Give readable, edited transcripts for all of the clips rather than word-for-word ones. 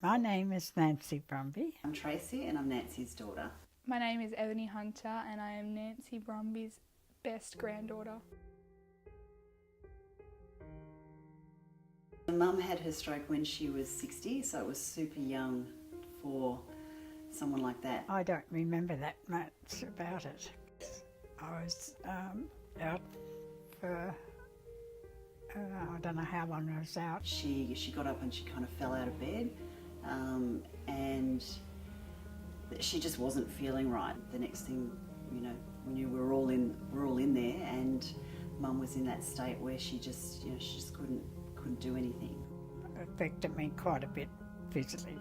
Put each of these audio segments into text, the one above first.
My name is Nancy Brumby. I'm Tracy and I'm Nancy's daughter. My name is Ebony Hunter and I am Nancy Brumby's best granddaughter. Mum had her stroke when she was 60, so it was super young for someone like that. I don't remember that much about it. I was out for, I don't know how long I was out. She got up and she kind of fell out of bed and she just wasn't feeling right. The next thing, we knew we were all in there, and Mum was in that state where she just couldn't do anything. It affected me quite a bit physically.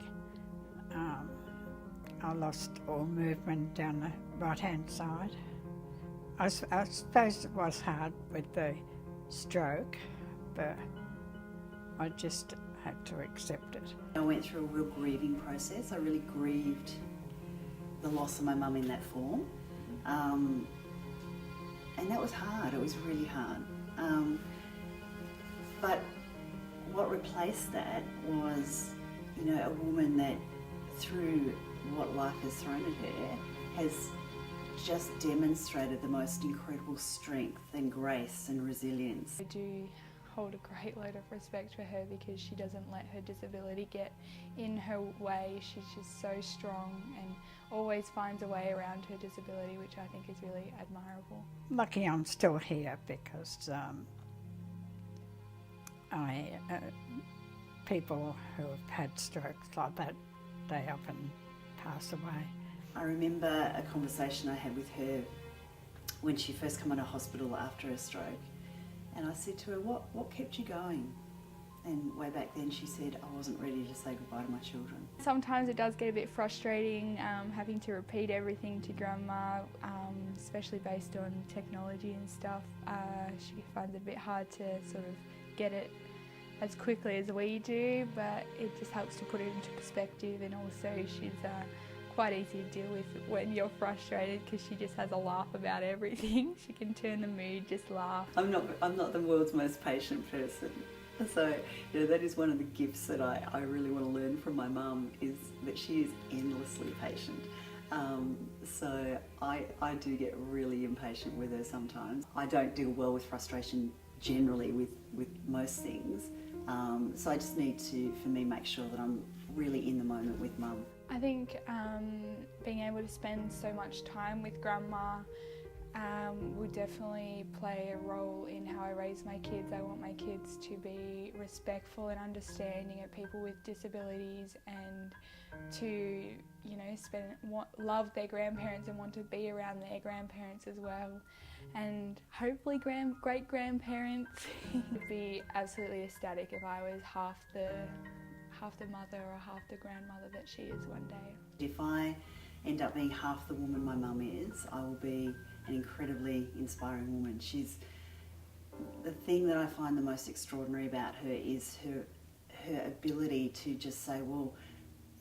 I lost all movement down the right-hand side. I suppose it was hard with the stroke, but I just had to accept it. I went through a real grieving process. I really grieved the loss of my mum in that form, and that was hard. It was really hard. But what replaced that was, a woman that, through what life has thrown at her, has just demonstrated the most incredible strength and grace and resilience. I do hold a great load of respect for her because she doesn't let her disability get in her way. She's just so strong and always finds a way around her disability, which I think is really admirable. Lucky I'm still here because people who have had strokes like that, they often pass away. I remember a conversation I had with her when she first came out of hospital after a stroke, and I said to her, what kept you going? And way back then she said, I wasn't ready to say goodbye to my children. Sometimes it does get a bit frustrating having to repeat everything to Grandma, especially based on technology and stuff. She finds it a bit hard to sort of get it as quickly as we do, but it just helps to put it into perspective, and also she's quite easy to deal with when you're frustrated because she just has a laugh about everything. She can turn the mood, just laugh. I'm not the world's most patient person. So, that is one of the gifts that I really want to learn from my mum, is that she is endlessly patient. So I do get really impatient with her sometimes. I don't deal well with frustration generally with most things. So I just need to, for me, make sure that I'm really in the moment with Mum. I think being able to spend so much time with Grandma would definitely play a role in how I raise my kids. I want my kids to be respectful and understanding of people with disabilities, and to love their grandparents and want to be around their grandparents as well, and hopefully great grandparents. I'd be absolutely ecstatic if I was half the mother or half the grandmother that she is one day. If I end up being half the woman my mum is, I will be an incredibly inspiring woman. The thing that I find the most extraordinary about her is her ability to just say, well,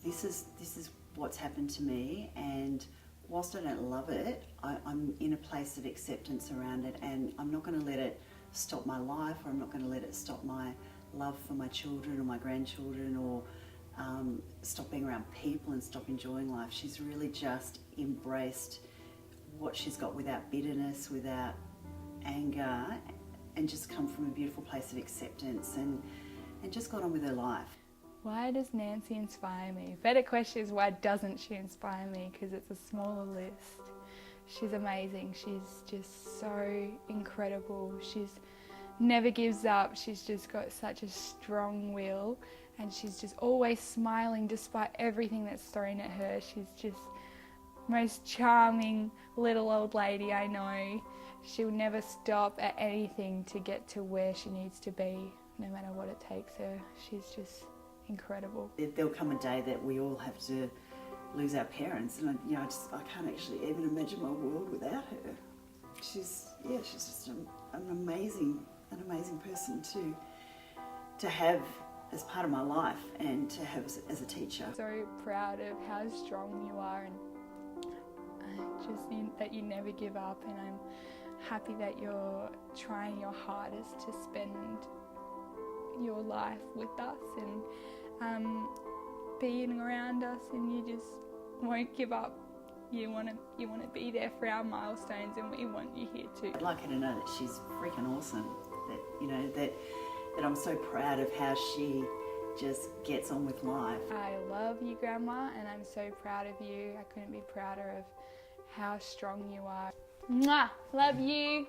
this is what's happened to me, and whilst I don't love it, I'm in a place of acceptance around it, and I'm not going to let it stop my life, or I'm not going to let it stop my love for my children or my grandchildren, or stop being around people and stop enjoying life. She's really just embraced what she's got without bitterness, without anger, and just come from a beautiful place of acceptance and just got on with her life. Why does Nancy inspire me? Better question is, why doesn't she inspire me? Because it's a smaller list. She's amazing. She's just so incredible. She's never gives up. She's just got such a strong will, and she's just always smiling despite everything that's thrown at her. She's just most charming little old lady I know. She'll never stop at anything to get to where she needs to be, no matter what it takes her. She's just incredible. There'll come a day that we all have to lose our parents, and I can't actually even imagine my world without her. She's just an amazing person to have as part of my life and to have as a teacher. So proud of how strong you are, and that you never give up, and I'm happy that you're trying your hardest to spend your life with us, and being around us, and you just won't give up. You want to be there for our milestones, and we want you here too. I'd like her to know that she's freaking awesome. That, you know, that I'm so proud of how she just gets on with life. I love you, Grandma, and I'm so proud of you. I couldn't be prouder of how strong you are. Mwah! Love you.